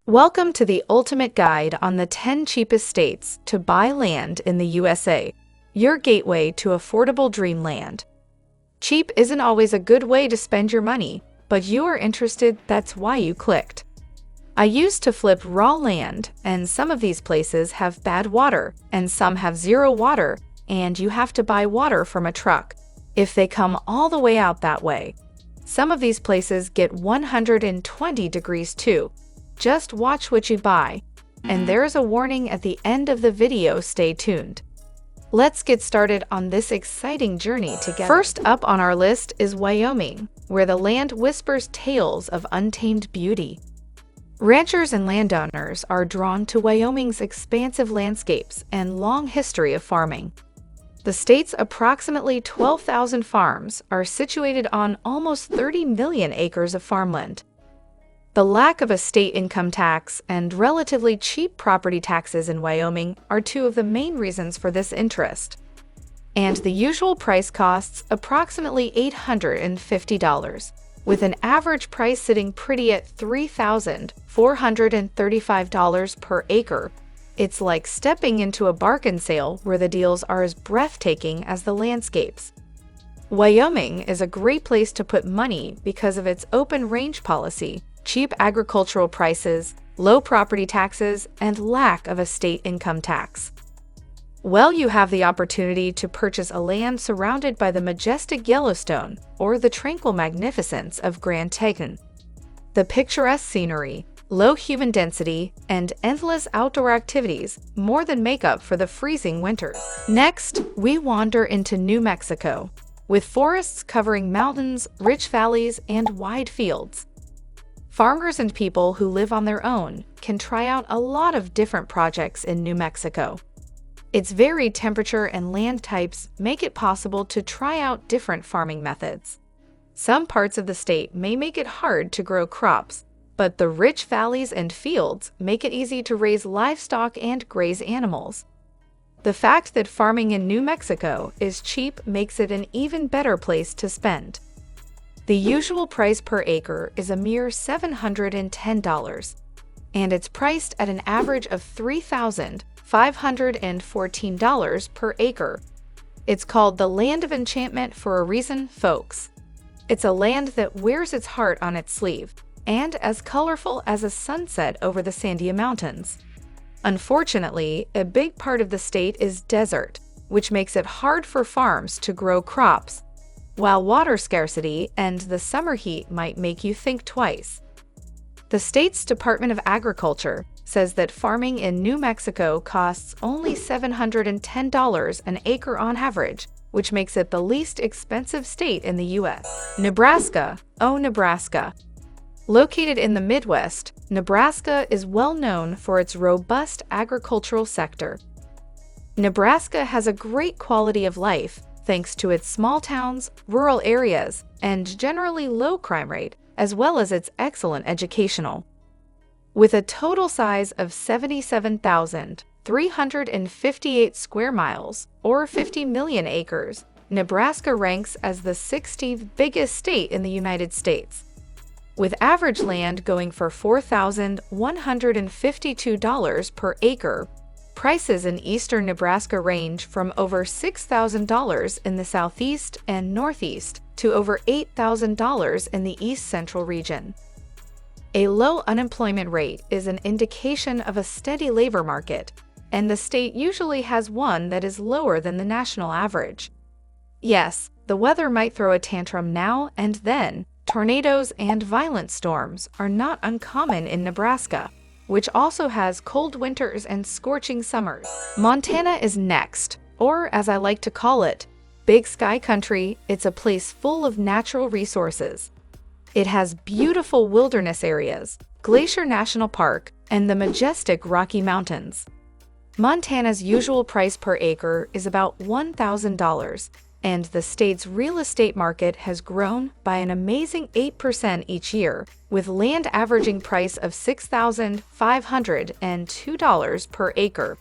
Welcome to the ultimate guide on the 10 cheapest states to buy land in the USA, your gateway to affordable dreamland. Cheap isn't always a good way to spend your money, but you are interested, that's why you clicked. I used to flip raw land, and some of these places have bad water, and some have zero water, and you have to buy water from a truck, if they come all the way out that way. Some of these places get 120 degrees too. Just watch what you buy. And there is a warning at the end of the video, stay tuned. Let's get started on this exciting journey together. First up on our list is Wyoming, where the land whispers tales of untamed beauty. Ranchers and landowners are drawn to Wyoming's expansive landscapes and long history of farming. The state's approximately 12,000 farms are situated on almost 30 million acres of farmland. The lack of a state income tax and relatively cheap property taxes in Wyoming are two of the main reasons for this interest. And the usual price costs approximately $850, with an average price sitting pretty at $3,435 per acre. It's like stepping into a bargain sale where the deals are as breathtaking as the landscapes. Wyoming is a great place to put money because of its open range policy, cheap agricultural prices, low property taxes, and lack of a state income tax. Well, you have the opportunity to purchase a land surrounded by the majestic Yellowstone or the tranquil magnificence of Grand Teton. The picturesque scenery, low human density, and endless outdoor activities more than make up for the freezing winters. Next, we wander into New Mexico, with forests covering mountains, rich valleys, and wide fields. Farmers and people who live on their own can try out a lot of different projects in New Mexico. Its varied temperature and land types make it possible to try out different farming methods. Some parts of the state may make it hard to grow crops, but the rich valleys and fields make it easy to raise livestock and graze animals. The fact that farming in New Mexico is cheap makes it an even better place to spend. The usual price per acre is a mere $710, and it's priced at an average of $3,514 per acre. It's called the Land of Enchantment for a reason, folks. It's a land that wears its heart on its sleeve, and as colorful as a sunset over the Sandia Mountains. Unfortunately, a big part of the state is desert, which makes it hard for farms to grow crops, while water scarcity and the summer heat might make you think twice. The state's Department of Agriculture says that farming in New Mexico costs only $710 an acre on average, which makes it the least expensive state in the U.S. Nebraska. Oh, Nebraska. Located in the Midwest, Nebraska is well known for its robust agricultural sector. Nebraska has a great quality of life, thanks to its small towns, rural areas, and generally low crime rate, as well as its excellent educational. With a total size of 77,358 square miles, or 50 million acres, Nebraska ranks as the 16th biggest state in the United States. With average land going for $4,152 per acre, prices in eastern Nebraska range from over $6,000 in the southeast and northeast to over $8,000 in the east central region. A low unemployment rate is an indication of a steady labor market, and the state usually has one that is lower than the national average. Yes, the weather might throw a tantrum now and then. Tornadoes and violent storms are not uncommon in Nebraska, which also has cold winters and scorching summers. Montana is next, or as I like to call it, Big Sky Country. It's a place full of natural resources. It has beautiful wilderness areas, Glacier National Park, and the majestic Rocky Mountains. Montana's usual price per acre is about $1,000, and the state's real estate market has grown by an amazing 8% each year, with land averaging price of $6,502 per acre.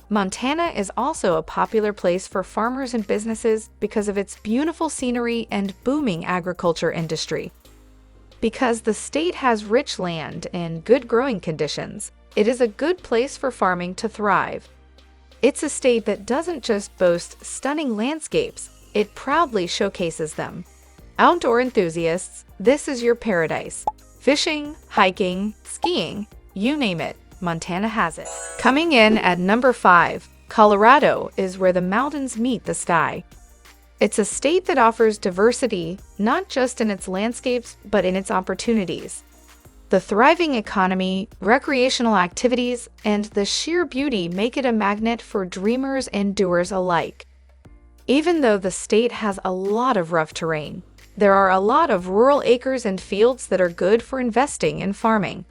Montana is also a popular place for farmers and businesses because of its beautiful scenery and booming agriculture industry. Because the state has rich land and good growing conditions, it is a good place for farming to thrive. It's a state that doesn't just boast stunning landscapes, it proudly showcases them. Outdoor enthusiasts, this is your paradise. Fishing, hiking, skiing, you name it, Montana has it. Coming in at number 5, Colorado is where the mountains meet the sky. It's a state that offers diversity, not just in its landscapes, but in its opportunities. The thriving economy, recreational activities, and the sheer beauty make it a magnet for dreamers and doers alike. Even though the state has a lot of rough terrain, there are a lot of rural acres and fields that are good for investing in farming.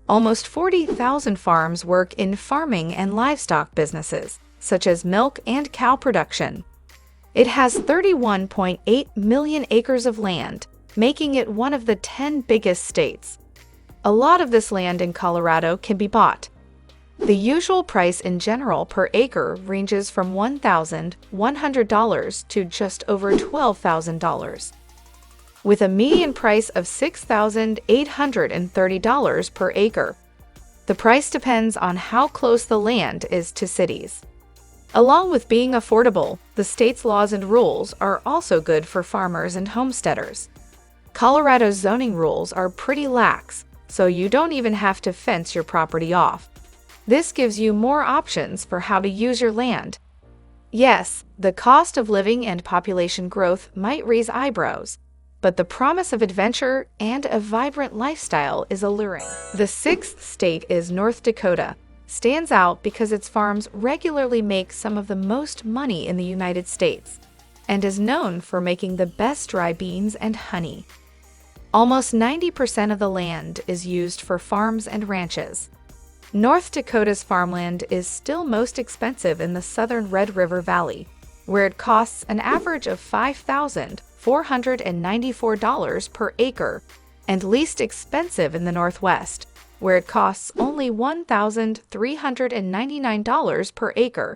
Almost 40,000 farms work in farming and livestock businesses, such as milk and cow production. It has 31.8 million acres of land, making it one of the 10 biggest states. A lot of this land in Colorado can be bought. The usual price in general per acre ranges from $1,100 to just over $12,000, with a median price of $6,830 per acre. The price depends on how close the land is to cities. Along with being affordable, the state's laws and rules are also good for farmers and homesteaders. Colorado's zoning rules are pretty lax, so you don't even have to fence your property off. This gives you more options for how to use your land. Yes, the cost of living and population growth might raise eyebrows, but the promise of adventure and a vibrant lifestyle is alluring. The 6th state is North Dakota. Stands out because its farms regularly make some of the most money in the United States, and is known for making the best dry beans and honey. Almost 90% of the land is used for farms and ranches. North Dakota's farmland is still most expensive in the southern Red River Valley, where it costs an average of $5,494 per acre, and least expensive in the Northwest, where it costs only $1,399 per acre.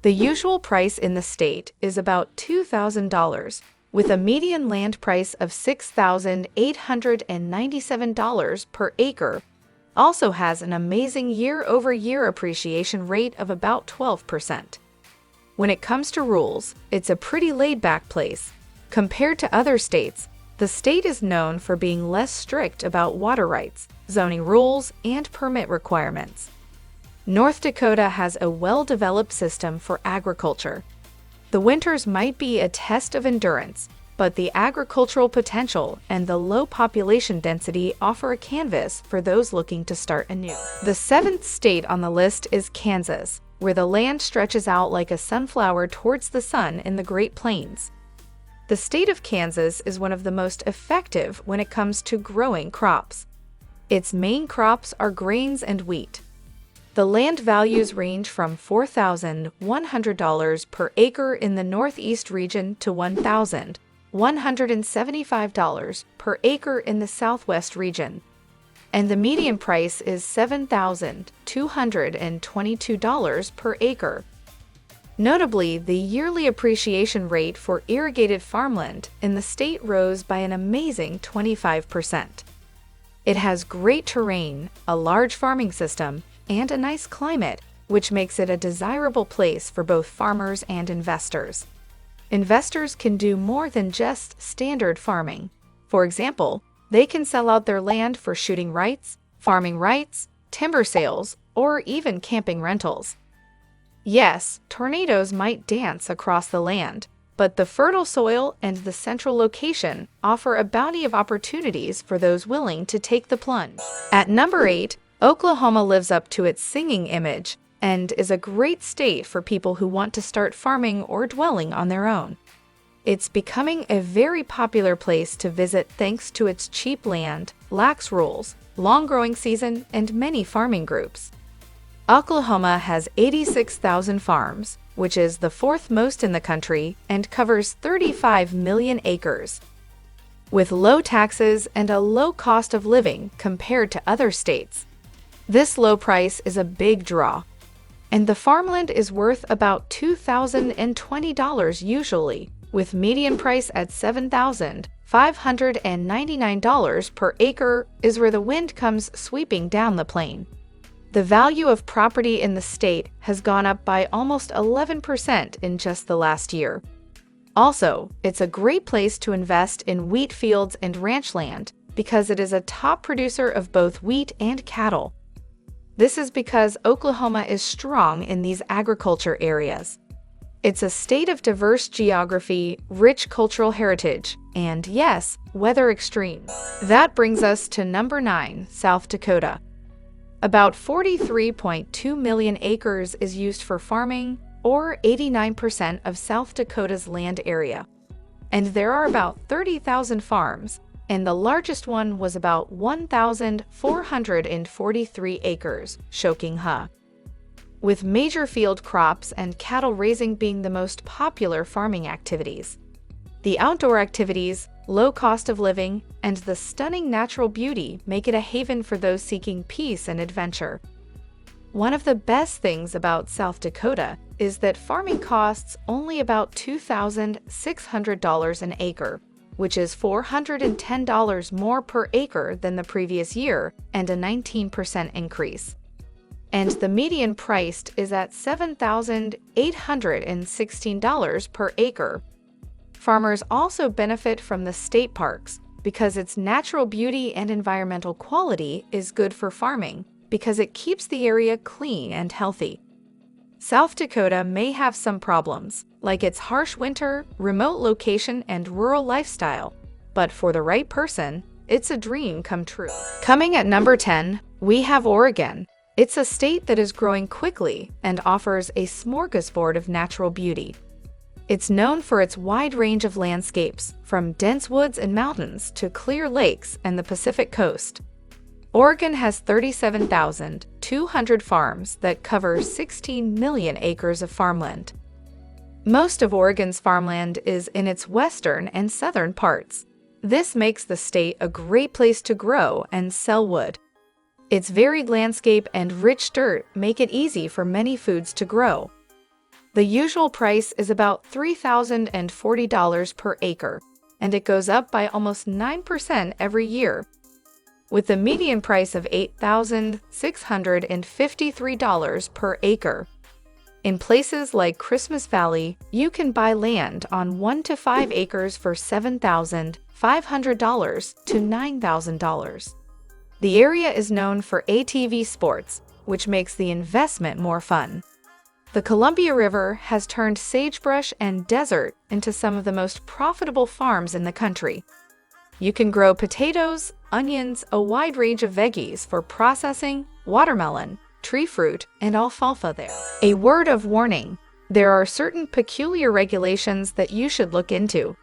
The usual price in the state is about $2,000, with a median land price of $6,897 per acre. Also has an amazing year-over-year appreciation rate of about 12%. When it comes to rules, it's a pretty laid-back place. Compared to other states, the state is known for being less strict about water rights, zoning rules, and permit requirements. North Dakota has a well-developed system for agriculture. The winters might be a test of endurance, but the agricultural potential and the low population density offer a canvas for those looking to start anew. The 7th state on the list is Kansas, where the land stretches out like a sunflower towards the sun in the Great Plains. The state of Kansas is one of the most effective when it comes to growing crops. Its main crops are grains and wheat. The land values range from $4,100 per acre in the northeast region to $1,175 per acre in the southwest region, and the median price is $7,222 per acre. Notably, the yearly appreciation rate for irrigated farmland in the state rose by an amazing 25%. It has great terrain, a large farming system, and a nice climate, which makes it a desirable place for both farmers and investors. Investors can do more than just standard farming. For example, they can sell out their land for shooting rights, farming rights, timber sales, or even camping rentals. Yes, tornadoes might dance across the land, but the fertile soil and the central location offer a bounty of opportunities for those willing to take the plunge. At number 8, Oklahoma lives up to its singing image and is a great state for people who want to start farming or dwelling on their own. It's becoming a very popular place to visit thanks to its cheap land, lax rules, long growing season, and many farming groups. Oklahoma has 86,000 farms, which is the 4th most in the country and covers 35 million acres. With low taxes and a low cost of living compared to other states, this low price is a big draw. And the farmland is worth about $2,020 usually, with median price at $7,500 $599 per acre is where the wind comes sweeping down the plain. The value of property in the state has gone up by almost 11% in just the last year. Also, it's a great place to invest in wheat fields and ranch land because it is a top producer of both wheat and cattle. This is because Oklahoma is strong in these agriculture areas. It's a state of diverse geography, rich cultural heritage, and yes, weather extremes. That brings us to number 9, South Dakota. About 43.2 million acres is used for farming, or 89% of South Dakota's land area. And there are about 30,000 farms, and the largest one was about 1,443 acres, Shoking-Ha. With major field crops and cattle raising being the most popular farming activities. The outdoor activities, low cost of living, and the stunning natural beauty make it a haven for those seeking peace and adventure. One of the best things about South Dakota is that farming costs only about $2,600 an acre, which is $410 more per acre than the previous year and a 19% increase. And the median price is at $7,816 per acre. Farmers also benefit from the state parks because its natural beauty and environmental quality is good for farming because it keeps the area clean and healthy. South Dakota may have some problems, like its harsh winter, remote location, and rural lifestyle, but for the right person, it's a dream come true. Coming at number 10, we have Oregon. It's a state that is growing quickly and offers a smorgasbord of natural beauty. It's known for its wide range of landscapes, from dense woods and mountains to clear lakes and the Pacific coast. Oregon has 37,200 farms that cover 16 million acres of farmland. Most of Oregon's farmland is in its western and southern parts. This makes the state a great place to grow and sell wood. Its varied landscape and rich dirt make it easy for many foods to grow. The usual price is about $3,040 per acre, and it goes up by almost 9% every year, with the median price of $8,653 per acre. In places like Christmas Valley, you can buy land on 1 to 5 acres for $7,500 to $9,000. The area is known for ATV sports, which makes the investment more fun. The Columbia River has turned sagebrush and desert into some of the most profitable farms in the country. You can grow potatoes, onions, a wide range of veggies for processing, watermelon, tree fruit, and alfalfa there. A word of warning: there are certain peculiar regulations that you should look into.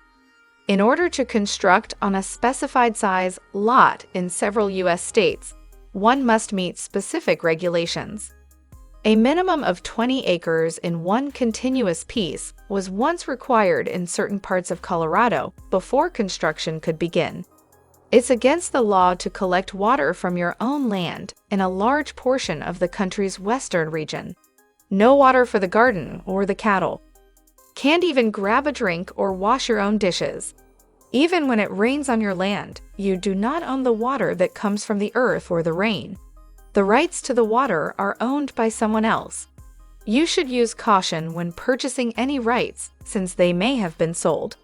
In order to construct on a specified size lot in several U.S. states, one must meet specific regulations. A minimum of 20 acres in one continuous piece was once required in certain parts of Colorado before construction could begin. It's against the law to collect water from your own land in a large portion of the country's western region. No water for the garden or the cattle. Can't even grab a drink or wash your own dishes. Even when it rains on your land, you do not own the water that comes from the earth or the rain. The rights to the water are owned by someone else. You should use caution when purchasing any rights, since they may have been sold.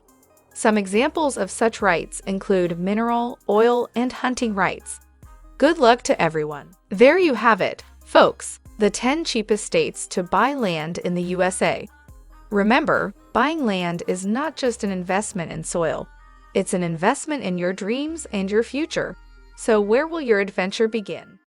Some examples of such rights include mineral, oil, and hunting rights. Good luck to everyone. There you have it, folks, the 10 cheapest states to buy land in the USA. Remember, buying land is not just an investment in soil. It's an investment in your dreams and your future. So where will your adventure begin?